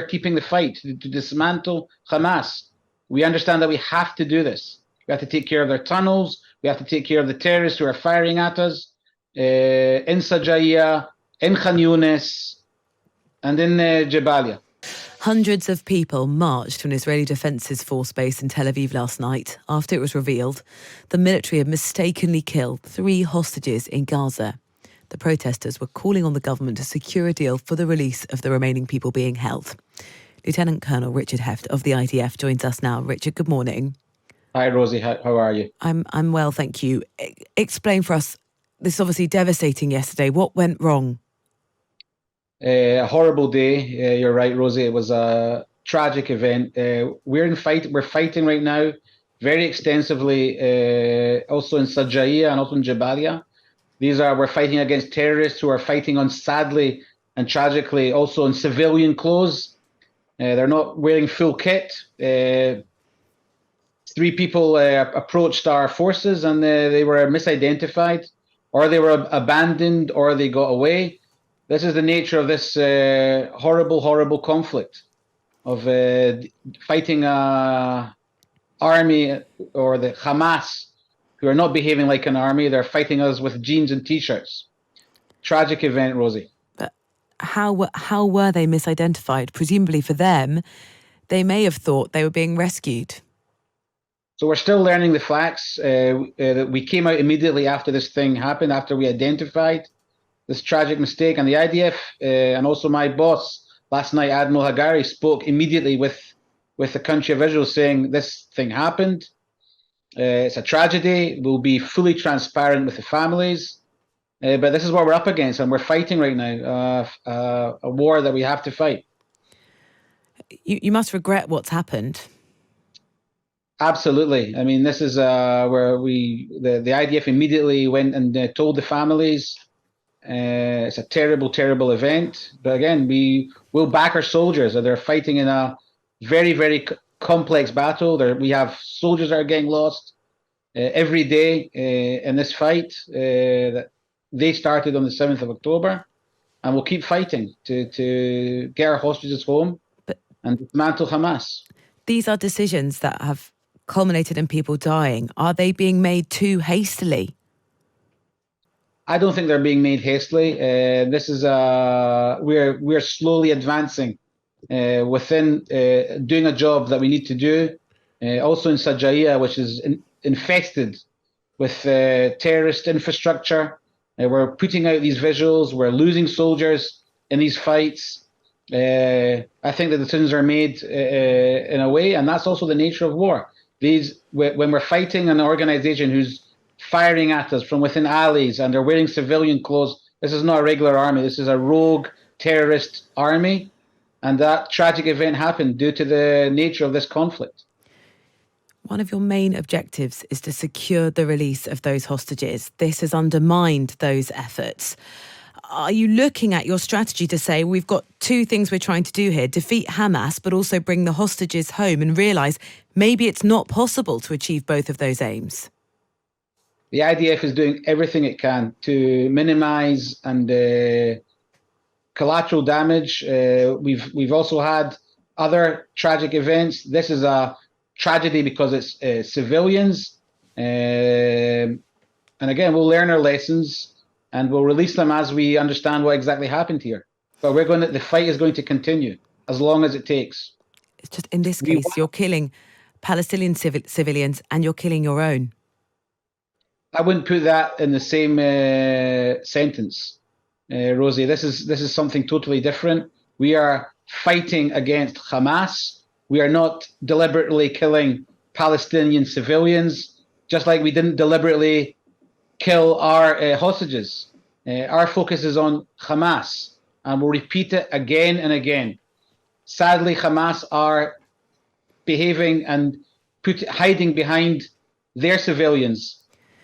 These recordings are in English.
keeping the fight to dismantle Hamas. We understand that we have to do this. We have to take care of their tunnels. We have to take care of the terrorists who are firing at us in Shuja'iyya, in Khan Yunis, and in Jabalia. Hundreds of people marched to an Israeli Defence Force base in Tel Aviv last night after it was revealed the military had mistakenly killed 3 hostages in Gaza. The protesters were calling on the government to secure a deal for the release of the remaining people being held. Lt Col Richard Hecht of the IDF joins us now. Richard, good morning. Hi, Rosie. How are you? I'm well, thank you. Explain for us, this is obviously devastating yesterday. What went wrong? A horrible day. You're right, Rosie. It was a tragic event. We're fighting right now very extensively, also in Shuja'iyya and also in Jabalia. We're fighting against terrorists who are fighting on, sadly and tragically, also in civilian clothes. They're not wearing full kit. 3 people approached our forces and they were misidentified, or they were abandoned, or they got away. This is the nature of this horrible, horrible conflict of fighting an army, or the Hamas, who are not behaving like an army. They're fighting us with jeans and T-shirts. Tragic event, Rosie. But how were they misidentified? Presumably for them, they may have thought they were being rescued. So we're still learning the facts. That we came out immediately after this thing happened, after we identified this tragic mistake. And the IDF and also my boss last night, Admiral Hagari, spoke immediately with the country officials saying this thing happened. It's a tragedy. We'll be fully transparent with the families. But this is what we're up against, and we're fighting right now, a war that we have to fight. You must regret what's happened. Absolutely. I mean, this is where the IDF immediately went and told the families. It's a terrible, terrible event. But again, we will back our soldiers. They're fighting in a very, very complex battle. We have soldiers that are getting lost every day in this fight that they started on the 7th of October. And we'll keep fighting to get our hostages home and dismantle Hamas. These are decisions that have culminated in people dying. Are they being made too hastily? I don't think they're being made hastily. This is we're slowly advancing within doing a job that we need to do. Also in Shuja'iyya, which is infested with terrorist infrastructure. We're putting out these visuals. We're losing soldiers in these fights. I think the decisions are made in a way, and that's also the nature of war. When we're fighting an organization who's firing at us from within alleys and they're wearing civilian clothes, this is not a regular army. This is a rogue terrorist army. And that tragic event happened due to the nature of this conflict. One of your main objectives is to secure the release of those hostages. This has undermined those efforts. Are you looking at your strategy to say, we've got 2 things we're trying to do here, defeat Hamas, but also bring the hostages home, and realise maybe it's not possible to achieve both of those aims? The IDF is doing everything it can to minimise and collateral damage. We've also had other tragic events. This is a tragedy because it's civilians. And again, we'll learn our lessons and we'll release them as we understand what exactly happened here. But the fight is going to continue as long as it takes. It's just in this case, you're killing Palestinian civilians and you're killing your own. I wouldn't put that in the same sentence, Rosie. This is something totally different. We are fighting against Hamas. We are not deliberately killing Palestinian civilians, just like we didn't deliberately kill our hostages. Our focus is on Hamas, and we'll repeat it again and again. Sadly, Hamas are behaving and hiding behind their civilians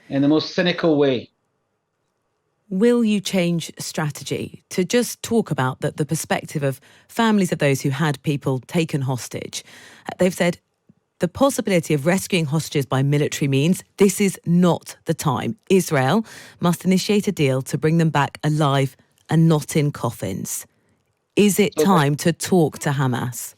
in the most cynical way. Will you change strategy to just talk about the perspective of families of those who had people taken hostage? They've said the possibility of rescuing hostages by military means, this is not the time. Israel must initiate a deal to bring them back alive and not in coffins. Is it time to talk to Hamas?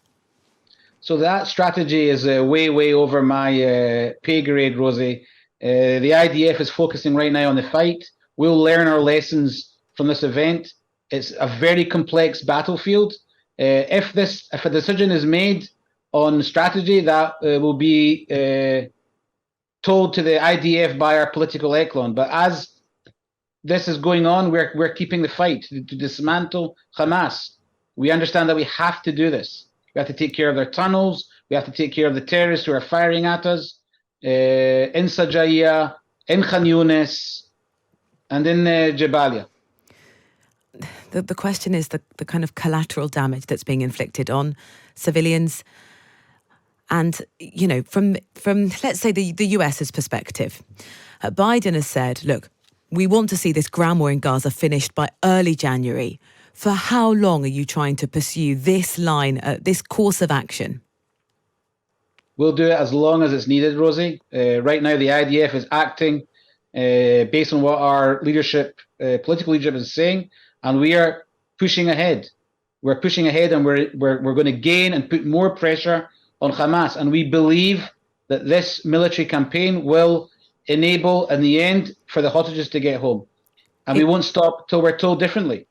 So that strategy is way over my pay grade, Rosie. The IDF is focusing right now on the fight. We'll learn our lessons from this event. It's a very complex battlefield. If a decision is made on strategy, that will be told to the IDF by our political echelon. But as this is going on, we're keeping the fight to dismantle Hamas. We understand that we have to do this. We have to take care of their tunnels. We have to take care of the terrorists who are firing at us in Shuja'iyya, in Khan Yunis, and in Jabalia. The question is the kind of collateral damage that's being inflicted on civilians. And, you know, from let's say the US's perspective, Biden has said, look, we want to see this ground war in Gaza finished by early January. For how long are you trying to pursue this line, this course of action? We'll do it as long as it's needed, Rosie. Right now, the IDF is acting based on what our leadership, political leadership, is saying, and we are pushing ahead. We're pushing ahead, and we're going to gain and put more pressure on Hamas. And we believe that this military campaign will enable, in the end, for the hostages to get home. And we won't stop till we're told differently.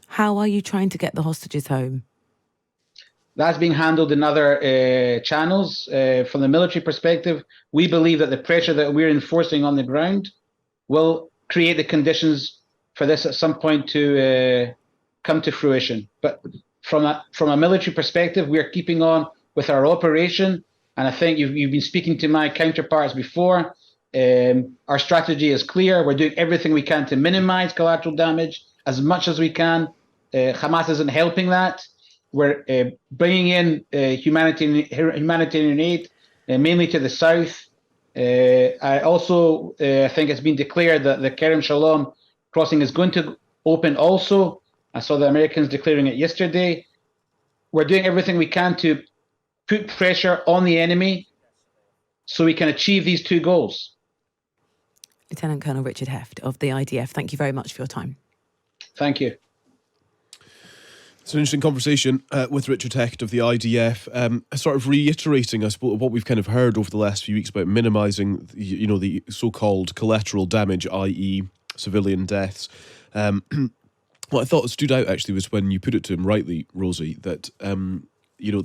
How are you trying to get the hostages home? That's being handled in other channels. From the military perspective, we believe that the pressure that we're enforcing on the ground will create the conditions for this at some point to come to fruition. But from a military perspective, we're keeping on with our operation. And I think you've been speaking to my counterparts before. Our strategy is clear. We're doing everything we can to minimize collateral damage as much as we can. Hamas isn't helping that. We're bringing in humanitarian aid, mainly to the south. I also think it's been declared that the Kerem Shalom crossing is going to open also. I saw the Americans declaring it yesterday. We're doing everything we can to put pressure on the enemy so we can achieve these two goals. Lt Col Richard Hecht of the IDF, thank you very much for your time. Thank you. It's an interesting conversation with Richard Hecht of the IDF, sort of reiterating, I suppose, what we've kind of heard over the last few weeks about minimising, you know, the so-called collateral damage, i.e. civilian deaths. What I thought stood out, actually, was when you put it to him rightly, Rosie, that, you know,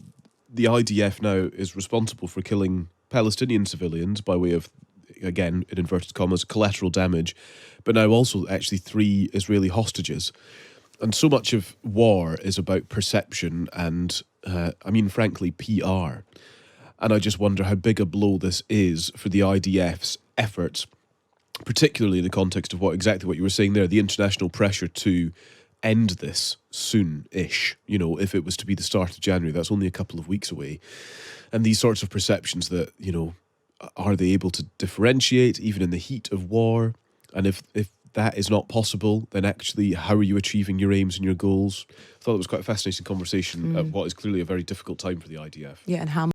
the IDF now is responsible for killing Palestinian civilians by way of, again, in inverted commas, collateral damage, but now also actually 3 Israeli hostages. And so much of war is about perception and, I mean, frankly, PR. And I just wonder how big a blow this is for the IDF's efforts, particularly in the context of exactly what you were saying there, the international pressure to end this soon-ish. You know, if it was to be the start of January, that's only a couple of weeks away. And these sorts of perceptions that, you know, are they able to differentiate even in the heat of war? And if that is not possible, then actually, how are you achieving your aims and your goals? I thought it was quite a fascinating conversation at what is clearly a very difficult time for the IDF. Yeah, and how